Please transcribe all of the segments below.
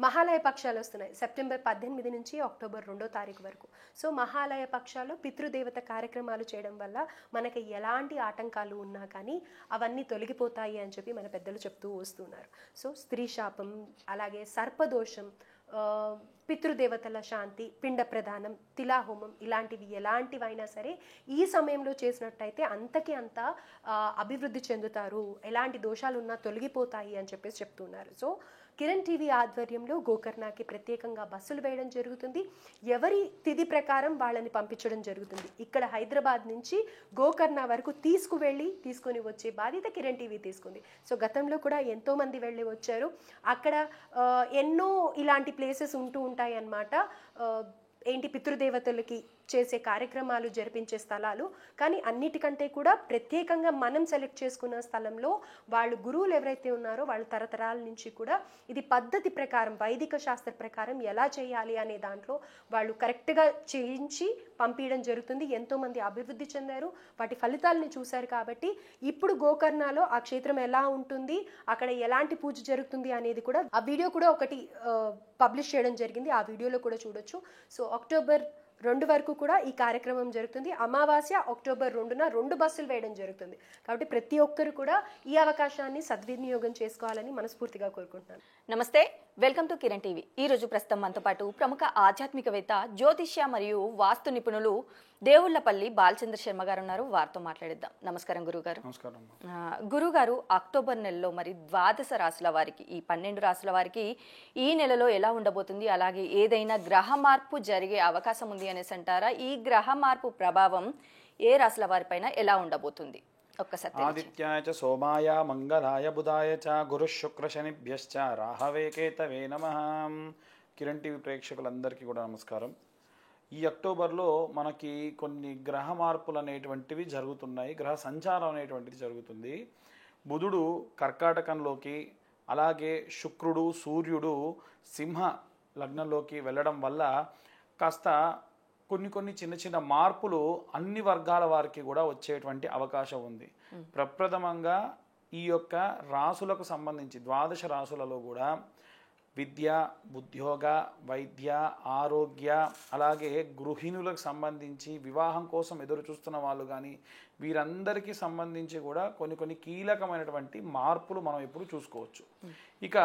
మహాలయ పక్షాలు వస్తున్నాయి సెప్టెంబర్ 18 నుంచి అక్టోబర్ 2వ తారీఖు వరకు. సో మహాలయ పక్షాలు పితృదేవత కార్యక్రమాలు చేయడం వల్ల మనకి ఎలాంటి ఆటంకాలు ఉన్నా కానీ అవన్నీ తొలగిపోతాయి అని చెప్పి మన పెద్దలు చెప్తూ వస్తున్నారు. సో స్త్రీ శాపం, అలాగే సర్పదోషం, పితృదేవతల శాంతి, పిండ ప్రదానం, తిలాహోమం ఇలాంటివి ఎలాంటివైనా సరే ఈ సమయంలో చేసినట్టయితే అంతకి అంత అభివృద్ధి చెందుతారు, ఎలాంటి దోషాలు ఉన్నా తొలగిపోతాయి అని చెప్పేసి చెప్తున్నారు. సో కిరణ్ టీవీ ఆధ్వర్యంలో గోకర్ణకి ప్రత్యేకంగా బస్సులు వేయడం జరుగుతుంది. ఎవరి తిథి ప్రకారం వాళ్ళని పంపించడం జరుగుతుంది. ఇక్కడ హైదరాబాద్ నుంచి గోకర్ణ వరకు తీసుకొని వచ్చే బాధ్యత కిరణ్ టీవీ తీసుకుంది. సో గతంలో కూడా ఎంతోమంది వెళ్ళి వచ్చారు. అక్కడ ఎన్నో ఇలాంటి ప్లేసెస్ ఉంటూ ఉంటాయి అన్నమాట. ఏంటి పితృదేవతలకి చేసే కార్యక్రమాలు జరిపించే స్థలాలు. కానీ అన్నిటికంటే కూడా ప్రత్యేకంగా మనం సెలెక్ట్ చేసుకున్న స్థలంలో వాళ్ళు గురువులు ఎవరైతే ఉన్నారో వాళ్ళ తరతరాల నుంచి కూడా ఇది పద్ధతి ప్రకారం, వైదిక శాస్త్ర ప్రకారం ఎలా చేయాలి అనే దాంట్లో వాళ్ళు కరెక్ట్గా చేయించి పంపించడం జరుగుతుంది. ఎంతోమంది అభివృద్ధి చెందారు, వాటి ఫలితాలని చూశారు. కాబట్టి ఇప్పుడు గోకర్ణలో ఆ క్షేత్రం ఎలా ఉంటుంది, అక్కడ ఎలాంటి పూజ జరుగుతుంది అనేది కూడా ఆ వీడియో కూడా ఒకటి పబ్లిష్ చేయడం జరిగింది. ఆ వీడియోలో కూడా చూడొచ్చు. సో అక్టోబర్ 2 వరకు కూడా ఈ కార్యక్రమం జరుగుతుంది. అమావాస్య అక్టోబర్ 2న 2 బస్సులు వేయడం జరుగుతుంది. కాబట్టి ప్రతి ఒక్కరు కూడా ఈ అవకాశాన్ని సద్వినియోగం చేసుకోవాలని మనస్ఫూర్తిగా కోరుకుంటున్నాను. నమస్తే, వెల్కమ్ టు కిరణ్ టీవీ. ఈ రోజు ప్రస్తుతం మనతో పాటు ప్రముఖ ఆధ్యాత్మికవేత్త, జ్యోతిష్య మరియు వాస్తు నిపుణులు దేవుళ్లపల్లి బాలచంద్ర శర్మ గారు ఉన్నారు. వారితో మాట్లాడిద్దాం. నమస్కారం గురుగారు. నమస్కారం. గురుగారు, అక్టోబర్ నెలలో మరి 12 రాశుల వారికి, ఈ 12 రాశుల వారికి ఈ నెలలో ఎలా ఉండబోతుంది, అలాగే ఏదైనా గ్రహ మార్పు జరిగే అవకాశం ఉంది అనేసి అంటారా? ఈ గ్రహ మార్పు ప్రభావం ఏ రాశుల వారిపైన ఎలా ఉండబోతుంది? ఒక్కసారి. ఆదిత్యాయ చ సోమాయ మంగళాయ బుధాయ చ గురు శుక్ర శనిభ్యశ్చ రాహవే కేతవే నమః. కిరణ్ టీవీ ప్రేక్షకులందరికీ కూడా నమస్కారం. ఈ అక్టోబర్లో మనకి కొన్ని గ్రహ మార్పులు అనేటువంటివి జరుగుతున్నాయి. గ్రహ సంచారం అనేటువంటిది జరుగుతుంది. బుధుడు కర్కాటకంలోకి, అలాగే శుక్రుడు, సూర్యుడు సింహ లగ్నంలోకి వెళ్ళడం వల్ల కాస్త కొన్ని చిన్న చిన్న మార్పులు అన్ని వర్గాల వారికి కూడా వచ్చేటువంటి అవకాశం ఉంది. ప్రప్రథమంగా ఈ యొక్క రాసులకు సంబంధించి 12 రాసులలో కూడా విద్య, ఉద్యోగ, వైద్య, ఆరోగ్య, అలాగే గృహిణులకు సంబంధించి వివాహం కోసం ఎదురు చూస్తున్న వాళ్ళు కానీ వీరందరికీ సంబంధించి కూడా కొన్ని కీలకమైనటువంటి మార్పులు మనం ఇప్పుడు చూసుకోవచ్చు. ఇక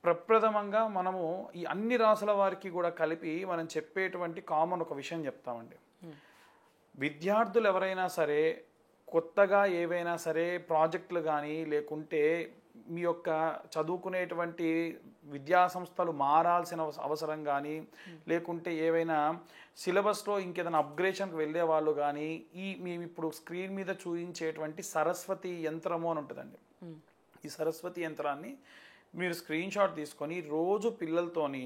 ప్రప్రథమంగా మనము ఈ అన్ని రాసుల వారికి కూడా కలిపి మనం చెప్పేటువంటి కామన్ ఒక విషయం చెప్తామండి. విద్యార్థులు ఎవరైనా సరే కొత్తగా ఏవైనా సరే ప్రాజెక్టులు కానీ, లేకుంటే మీ యొక్క చదువుకునేటువంటి విద్యా సంస్థలు మారాల్సిన అవసరం కానీ, లేకుంటే ఏవైనా సిలబస్లో ఇంకేదైనా అప్గ్రేషన్కి వెళ్ళే వాళ్ళు కానీ, మేము ఇప్పుడు స్క్రీన్ మీద చూపించేటువంటి సరస్వతి యంత్రము అని ఉంటుందండి. ఈ సరస్వతి యంత్రాన్ని మీరు స్క్రీన్ షాట్ తీసుకొని రోజు పిల్లలతోని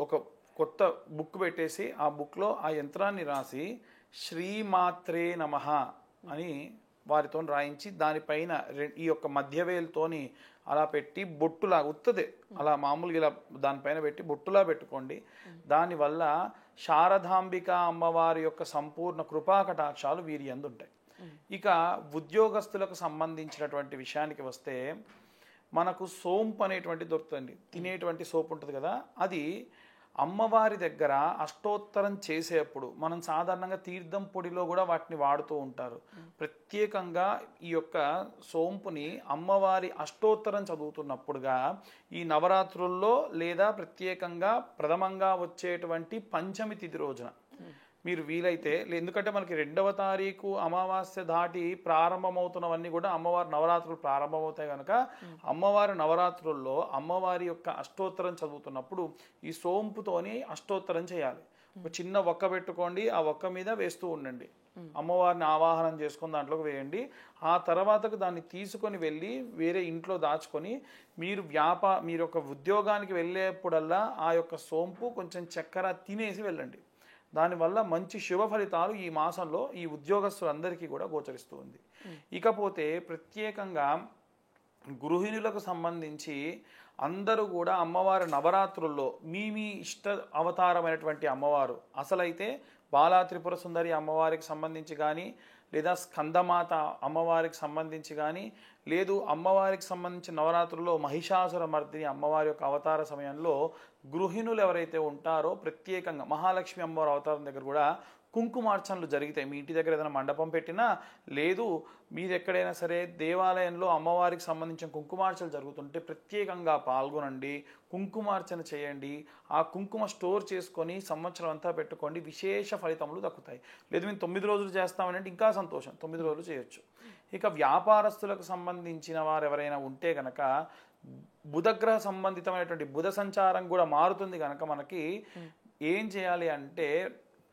ఒక కొత్త బుక్ పెట్టేసి ఆ బుక్లో ఆ యంత్రాన్ని రాసి శ్రీమాత్రే నమః అని వారితో రాయించి దానిపైన ఈ యొక్క మధ్యవేలుతోని అలా పెట్టి బొట్టులా ఉత్తదే అలా మామూలుగా ఇలా దానిపైన పెట్టి బొట్టులా పెట్టుకోండి. దానివల్ల శారదాంబిక అమ్మవారి యొక్క సంపూర్ణ కృపా కటాక్షాలు వీరి యందు ఉంటాయి. ఇక ఉద్యోగస్తులకు సంబంధించినటువంటి విషయానికి వస్తే మనకు సోంపు అనేటువంటి దొరుకుతుంది. తినేటువంటి సోపు ఉంటుంది కదా, అది అమ్మవారి దగ్గర అష్టోత్తరం చేసేప్పుడు మనం సాధారణంగా తీర్థం పొడిలో కూడా వాటిని వాడుతూ ఉంటారు. ప్రత్యేకంగా ఈ యొక్క సోంపుని అమ్మవారి అష్టోత్తరం చదువుతున్నప్పుడుగా ఈ నవరాత్రుల్లో లేదా ప్రత్యేకంగా ప్రథమంగా వచ్చేటువంటి పంచమి తిథి రోజున మీరు వీలైతే, ఎందుకంటే మనకి 2వ తారీఖు అమావాస్య దాటి ప్రారంభమవుతున్నవన్నీ కూడా అమ్మవారి నవరాత్రులు ప్రారంభమవుతాయి కనుక అమ్మవారి నవరాత్రుల్లో అమ్మవారి యొక్క అష్టోత్తరం చదువుతున్నప్పుడు ఈ సోంపుతోని అష్టోత్తరం చేయాలి. ఒక చిన్న ఒక్క పెట్టుకోండి, ఆ ఒక్క మీద వేస్తూ ఉండండి. అమ్మవారిని ఆవాహనం చేసుకొని దాంట్లోకి వేయండి. ఆ తర్వాతకు దాన్ని తీసుకొని వెళ్ళి వేరే ఇంట్లో దాచుకొని మీరు మీరు ఒక ఉద్యోగానికి వెళ్ళేప్పుడల్లా ఆ యొక్క సోంపు కొంచెం చక్కెర తినేసి వెళ్ళండి. దానివల్ల మంచి శుభ ఫలితాలు ఈ మాసంలో ఈ ఉద్యోగస్తులందరికీ కూడా గోచరిస్తూ ఉంది. ఇకపోతే ప్రత్యేకంగా గృహిణులకు సంబంధించి అందరూ కూడా అమ్మవారి నవరాత్రుల్లో మీ ఇష్ట అవతారమైనటువంటి అమ్మవారు, అసలైతే బాలా త్రిపుర సుందరి అమ్మవారికి సంబంధించి కానీ, లేదా స్కందమాత అమ్మవారికి సంబంధించి కానీ, లేదు అమ్మవారికి సంబంధించిన నవరాత్రుల్లో మహిషాసుర మర్దిని అమ్మవారి యొక్క అవతార సమయంలో గృహిణులు ఎవరైతే ఉంటారో ప్రత్యేకంగా మహాలక్ష్మి అమ్మవారి అవతారం దగ్గర కూడా కుంకుమార్చనలు జరుగుతాయి. మీ ఇంటి దగ్గర ఏదైనా మండపం పెట్టినా, లేదు మీరు ఎక్కడైనా సరే దేవాలయంలో అమ్మవారికి సంబంధించిన కుంకుమార్చనలు జరుగుతుంటే ప్రత్యేకంగా పాల్గొనండి, కుంకుమార్చన చేయండి. ఆ కుంకుమ స్టోర్ చేసుకొని సంవత్సరం అంతా పెట్టుకోండి, విశేష ఫలితములు దక్కుతాయి. లేదు మేము 9 రోజులు చేస్తామనంటే ఇంకా సంతోషం, 9 రోజులు చేయొచ్చు. ఇక వ్యాపారస్తులకు సంబంధించిన వారు ఎవరైనా ఉంటే గనక బుధగ్రహ సంబంధితమైనటువంటి బుధ సంచారం కూడా మారుతుంది కనుక మనకి ఏం చేయాలి అంటే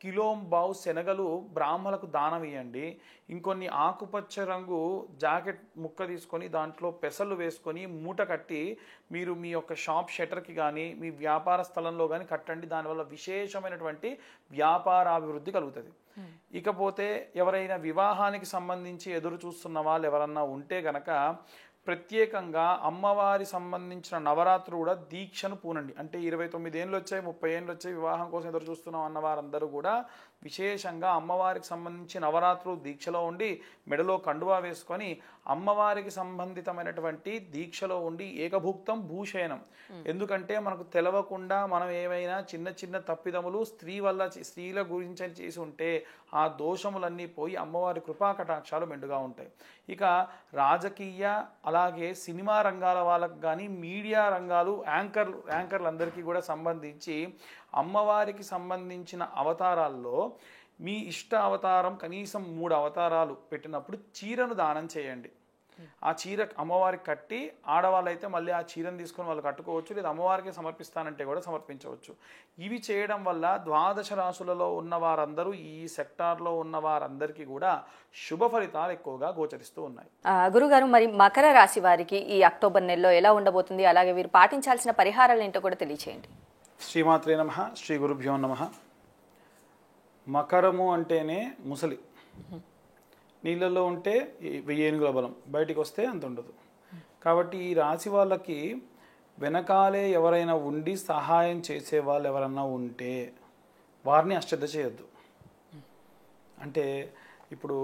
కిలోంబావు శనగలు బ్రాహ్మణులకు దానం ఇవ్వండి. ఇంకొన్ని ఆకుపచ్చ రంగు జాకెట్ ముక్క తీసుకొని దాంట్లో పెసలు వేసుకొని మూట కట్టి మీరు మీ యొక్క షాప్ షట్టర్కి కానీ మీ వ్యాపార స్థలంలో కానీ కట్టండి. దానివల్ల విశేషమైనటువంటి వ్యాపారాభివృద్ధి కలుగుతుంది. ఇకపోతే ఎవరైనా వివాహానికి సంబంధించి ఎదురు చూస్తున్న వాళ్ళు ఎవరన్నా ఉంటే గనక ప్రత్యేకంగా అమ్మవారి సంబంధించిన నవరాత్రులు కూడా దీక్షను పూనండి. అంటే 29 ఏళ్ళు వచ్చాయి, 30 ఏళ్ళు వచ్చాయి, వివాహం కోసం ఎదురు చూస్తున్నాం అన్న వారందరూ కూడా విశేషంగా అమ్మవారికి సంబంధించి నవరాత్రులు దీక్షలో ఉండి మెడలో కండువా వేసుకొని అమ్మవారికి సంబంధితమైనటువంటి దీక్షలో ఉండి ఏకభుక్తం భూషయనం. ఎందుకంటే మనకు తెలవకుండా మనం ఏమైనా చిన్న చిన్న తప్పిదములు స్త్రీల గురించి చేసి ఉంటే ఆ దోషములన్నీ పోయి అమ్మవారి కృపా కటాక్షాలు మెండుగా ఉంటాయి. ఇక రాజకీయ అలాగే సినిమా రంగాల వాళ్ళకు కానీ మీడియా రంగాలు యాంకర్లందరికీ కూడా సంబంధించి అమ్మవారికి సంబంధించిన అవతారాల్లో మీ ఇష్ట అవతారం కనీసం 3 అవతారాలు పెట్టినప్పుడు చీరను దానం చేయండి. ఆ చీర అమ్మవారికి కట్టి ఆడవాళ్ళైతే మళ్ళీ ఆ చీరను తీసుకొని వాళ్ళు కట్టుకోవచ్చు, లేదా అమ్మవారికి సమర్పిస్తానంటే కూడా సమర్పించవచ్చు. ఇవి చేయడం వల్ల 12 రాశులలో ఉన్న వారందరూ ఈ సెక్టార్లో ఉన్న వారందరికీ కూడా శుభ ఫలితాలు ఎక్కువగా గోచరిస్తూ ఉన్నాయి. గురుగారు, మరి మకర రాశి వారికి ఈ అక్టోబర్ నెలలో ఎలా ఉండబోతుంది, అలాగే వీరు పాటించాల్సిన పరిహారాలు ఏంటో కూడా తెలియచేయండి. శ్రీమాత్రే నమః, శ్రీ గురుభ్యో నమః. మకరము అంటేనే ముసలి, నీళ్ళల్లో ఉంటే 1000 ఏనుగుల బలం, బయటికి వస్తే అంత ఉండదు. కాబట్టి ఈ రాశి వాళ్ళకి వెనకాలే ఎవరైనా ఉండి సహాయం చేసే వాళ్ళు ఎవరన్నా ఉంటే వారిని అశ్రద్ధ చేయొద్దు. అంటే ఇప్పుడు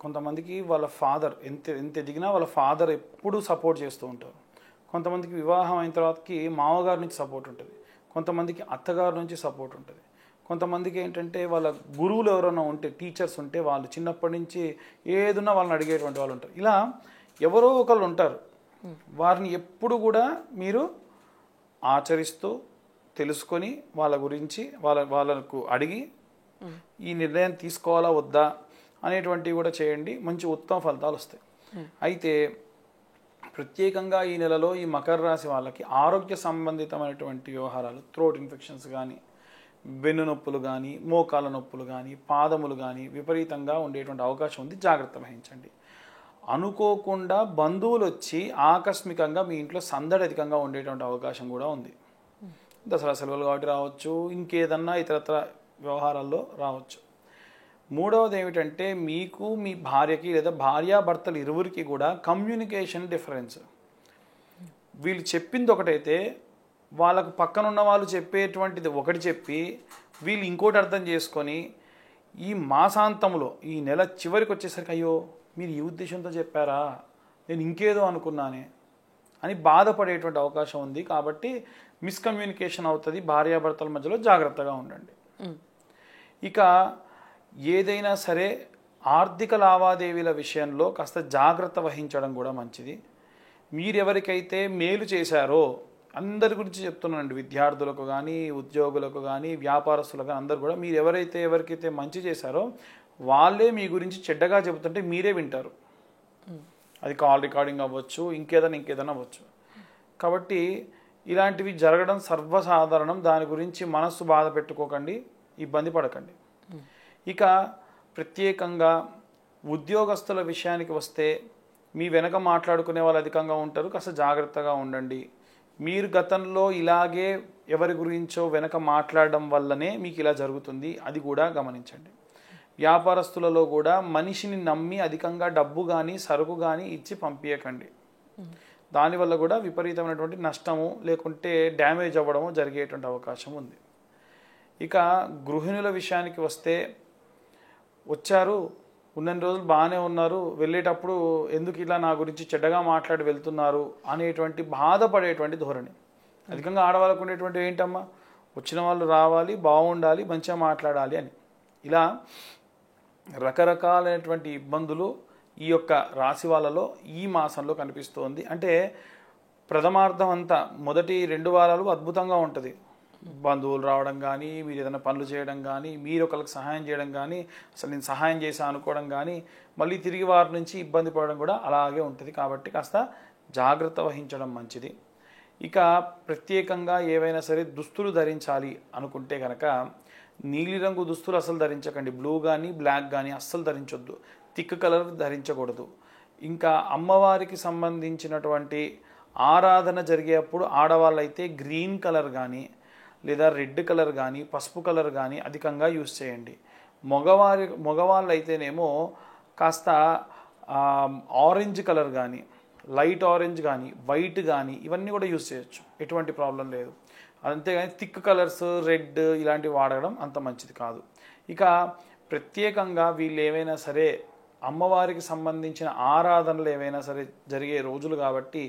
కొంతమందికి వాళ్ళ ఫాదర్ ఎంత ఎదిగినా వాళ్ళ ఫాదర్ ఎప్పుడూ సపోర్ట్ చేస్తూ ఉంటారు. కొంతమందికి వివాహం అయిన తర్వాతకి మామగారి నుంచి సపోర్ట్ ఉంటుంది, కొంతమందికి అత్తగారి నుంచి సపోర్ట్ ఉంటుంది, కొంతమందికి ఏంటంటే వాళ్ళ గురువులు ఎవరైనా ఉంటే టీచర్స్ ఉంటే వాళ్ళు చిన్నప్పటి నుంచి ఏదున్నా వాళ్ళని అడిగేటువంటి వాళ్ళు ఉంటారు. ఇలా ఎవరో ఒకళ్ళు ఉంటారు. వారిని ఎప్పుడు కూడా మీరు ఆచరిస్తూ తెలుసుకొని వాళ్ళ గురించి వాళ్ళకు అడిగి ఈ నిర్ణయం తీసుకోవాలా వద్దా అనేటువంటివి కూడా చేయండి, మంచి ఉత్తమ ఫలితాలు వస్తాయి. అయితే ప్రత్యేకంగా ఈ నెలలో ఈ మకర రాశి వాళ్ళకి ఆరోగ్య సంబంధితమైనటువంటి వ్యవహారాలు, థ్రోట్ ఇన్ఫెక్షన్స్ కానీ, వెన్ను నొప్పులు కానీ, మోకాల నొప్పులు కానీ, పాదములు కానీ విపరీతంగా ఉండేటువంటి అవకాశం ఉంది. జాగ్రత్త వహించండి. అనుకోకుండా బంధువులు వచ్చి ఆకస్మికంగా మీ ఇంట్లో సందడి అధికంగా ఉండేటువంటి అవకాశం కూడా ఉంది. దసరా సెలవులు కాబట్టి రావచ్చు, ఇంకేదన్నా ఇతరత్ర వ్యవహారాల్లో రావచ్చు. మూడవది ఏమిటంటే మీకు మీ భార్యకి లేదా భార్యాభర్తలు ఇరువురికి కూడా కమ్యూనికేషన్ డిఫరెన్స్. వీళ్ళు చెప్పింది ఒకటైతే వాళ్ళకు పక్కన ఉన్న వాళ్ళు చెప్పేటువంటిది ఒకటి చెప్పి వీళ్ళు ఇంకోటి అర్థం చేసుకొని ఈ మాసాంతంలో ఈ నెల చివరికి వచ్చేసరికి అయ్యో మీరు ఈ ఉద్దేశంతో చెప్పారా, నేను ఇంకేదో అనుకున్నానే అని బాధపడేటువంటి అవకాశం ఉంది. కాబట్టి మిస్కమ్యూనికేషన్ అవుతుంది. భార్యాభర్తల మధ్యలో జాగ్రత్తగా ఉండండి. ఇక ఏదైనా సరే ఆర్థిక లావాదేవీల విషయంలో కాస్త జాగ్రత్త వహించడం కూడా మంచిది. మీరెవరికైతే మేలు చేశారో అందరి గురించి చెప్తున్నానండి, విద్యార్థులకు కానీ, ఉద్యోగులకు కానీ, వ్యాపారస్తులకు కానీ అందరు కూడా మీరు ఎవరికైతే మంచి చేశారో వాళ్ళే మీ గురించి చెడ్డగా చెబుతుంటే మీరే వింటారు. అది కాల్ రికార్డింగ్ అవ్వచ్చు, ఇంకేదైనా అవ్వచ్చు. కాబట్టి ఇలాంటివి జరగడం సర్వసాధారణం. దాని గురించి మనస్సు బాధ పెట్టుకోకండి, ఇబ్బంది పడకండి. ఇక ప్రత్యేకంగా ఉద్యోగస్తుల విషయానికి వస్తే మీ వెనక మాట్లాడుకునే వాళ్ళు అధికంగా ఉంటారు, కాస్త జాగ్రత్తగా ఉండండి. మీరు గతంలో ఇలాగే ఎవరి గురించో వెనక మాట్లాడడం వల్లనే మీకు ఇలా జరుగుతుంది, అది కూడా గమనించండి. వ్యాపారస్తులలో కూడా మనిషిని నమ్మి అధికంగా డబ్బు కానీ సరుకు కానీ ఇచ్చి పంపించకండి. దానివల్ల కూడా విపరీతమైనటువంటి నష్టము లేకుంటే డ్యామేజ్ అవ్వడము జరిగేటువంటి అవకాశం ఉంది. ఇక గృహిణుల విషయానికి వస్తే వచ్చారు ఉన్నన్ని రోజులు బాగానే ఉన్నారు, వెళ్ళేటప్పుడు ఎందుకు ఇలా నా గురించి చెడ్డగా మాట్లాడి వెళ్తున్నారు అనేటువంటి బాధపడేటువంటి ధోరణి. అధికంగా ఆడవాళ్ళకు ఉండేటువంటి ఏంటమ్మా, వచ్చిన వాళ్ళు రావాలి, బాగుండాలి, మంచిగా మాట్లాడాలి అని. ఇలా రకరకాలైనటువంటి ఇబ్బందులు ఈ యొక్క రాశి వాళ్ళలో ఈ మాసంలో కనిపిస్తోంది. అంటే ప్రథమార్థం అంతా మొదటి 2 వారాలు అద్భుతంగా ఉంటుంది. బంధువులు రావడం కానీ, మీరు ఏదైనా పనులు చేయడం కానీ, మీరు ఒకరికి సహాయం చేయడం కానీ, అసలు నేను సహాయం చేశా అనుకోవడం కానీ, మళ్ళీ తిరిగి వారి నుంచి ఇబ్బంది పడడం కూడా అలాగే ఉంటుంది. కాబట్టి కాస్త జాగ్రత్త వహించడం మంచిది. ఇక ప్రత్యేకంగా ఏవైనా సరే దుస్తులు ధరించాలి అనుకుంటే కనుక నీలిరంగు దుస్తులు అస్సలు ధరించకండి. బ్లూ కానీ బ్లాక్ కానీ అస్సలు ధరించొద్దు. Thick colour ధరించకూడదు. ఇంకా అమ్మవారికి సంబంధించినటువంటి ఆరాధన జరిగేప్పుడు ఆడవాళ్ళైతే గ్రీన్ కలర్ కానీ లేదా రెడ్ కలర్ కానీ పసుపు కలర్ కానీ అధికంగా యూస్ చేయండి. మగవాళ్ళు అయితేనేమో కాస్త ఆరెంజ్ కలర్ కానీ లైట్ ఆరెంజ్ కానీ వైట్ కానీ ఇవన్నీ కూడా యూస్ చేయొచ్చు, ఎటువంటి ప్రాబ్లం లేదు. అంతేగాని థిక్ కలర్స్ రెడ్ ఇలాంటివి వాడడం అంత మంచిది కాదు. ఇక ప్రత్యేకంగా వీళ్ళు ఏవైనా సరే అమ్మవారికి సంబంధించిన ఆరాధనలు ఏవైనా సరే జరిగే రోజులు కాబట్టి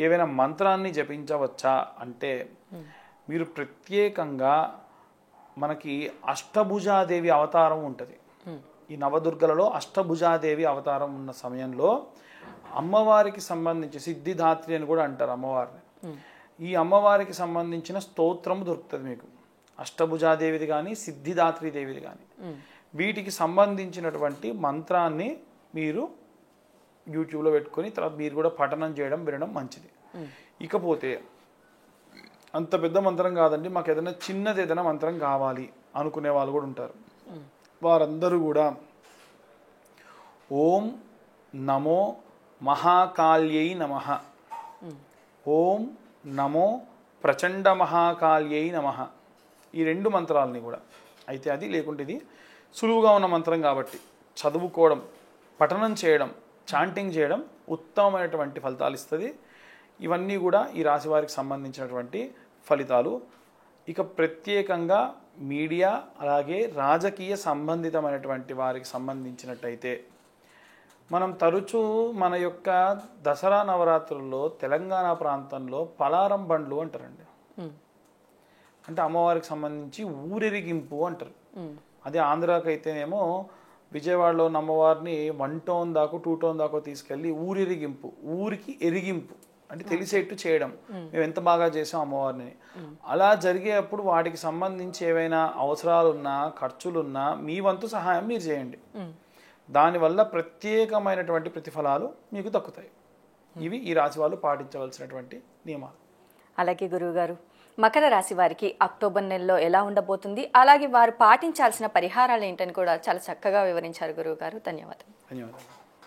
ఏవైనా మంత్రాన్ని జపించవచ్చా అంటే మీరు ప్రత్యేకంగా మనకి అష్టభుజాదేవి అవతారం ఉంటుంది. ఈ నవదుర్గలలో అష్టభుజాదేవి అవతారం ఉన్న సమయంలో అమ్మవారికి సంబంధించి సిద్ధిదాత్రి అని కూడా అంటారు అమ్మవారిని. ఈ అమ్మవారికి సంబంధించిన స్తోత్రము దొరుకుతుంది మీకు, అష్టభుజాదేవిది కానీ సిద్ధిదాత్రి దేవిది కానీ. వీటికి సంబంధించినటువంటి మంత్రాన్ని మీరు యూట్యూబ్లో పెట్టుకొని తర్వాత మీరు కూడా పఠనం చేయడం వినడం మంచిది. ఇకపోతే అంత పెద్ద మంత్రం కాదండి, మాకు ఏదైనా చిన్నది ఏదైనా మంత్రం కావాలి అనుకునే వాళ్ళు కూడా ఉంటారు. వారందరూ కూడా ఓం నమో మహాకాళ్యై నమః, ఓం నమో ప్రచండ మహాకాళ్యై నమః, ఈ 2 మంత్రాలని కూడా అయితే అది లేకుంటే ఇది సులువుగా ఉన్న మంత్రం కాబట్టి చదువుకోవడం, పఠనం చేయడం, చాంటింగ్ చేయడం ఉత్తమమైనటువంటి ఫలితాలు ఇస్తుంది. ఇవన్నీ కూడా ఈ రాశి వారికి సంబంధించినటువంటి ఫలితాలు. ఇక ప్రత్యేకంగా మీడియా అలాగే రాజకీయ సంబంధితమైనటువంటి వారికి సంబంధించినట్టయితే మనం తరచూ మన యొక్క దసరా నవరాత్రుల్లో తెలంగాణ ప్రాంతంలో పలారం బండ్లు అంటారండి. అంటే అమ్మవారికి సంబంధించి ఊరెరిగింపు అంటారు. అదే ఆంధ్రాకి అయితేనేమో విజయవాడలో ఉన్న అమ్మవారిని 1 టోన్ దాకా 2 టోన్ దాకా తీసుకెళ్ళి ఊరెరిగింపు, ఊరికి ఎరిగింపు అంటే తెలిసేట్టు చేయడం, మేము ఎంత బాగా చేసాం అమ్మవారిని. అలా జరిగేటప్పుడు వాటికి సంబంధించి ఏవైనా అవసరాలున్నా ఖర్చులున్నా మీ వంతు సహాయం మీరు చేయండి. దానివల్ల ప్రత్యేకమైనటువంటి ప్రతిఫలాలు మీకు దక్కుతాయి. ఇవి ఈ రాశి వాళ్ళు పాటించవలసినటువంటి నియమాలు. అలాగే గురువుగారు, మకర రాశి వారికి అక్టోబర్ నెలలో ఎలా ఉండబోతుంది, అలాగే వారు పాటించాల్సిన పరిహారాలు ఏంటని కూడా చాలా చక్కగా వివరించారు గురువుగారు. ధన్యవాదాలు. ధన్యవాదాలు.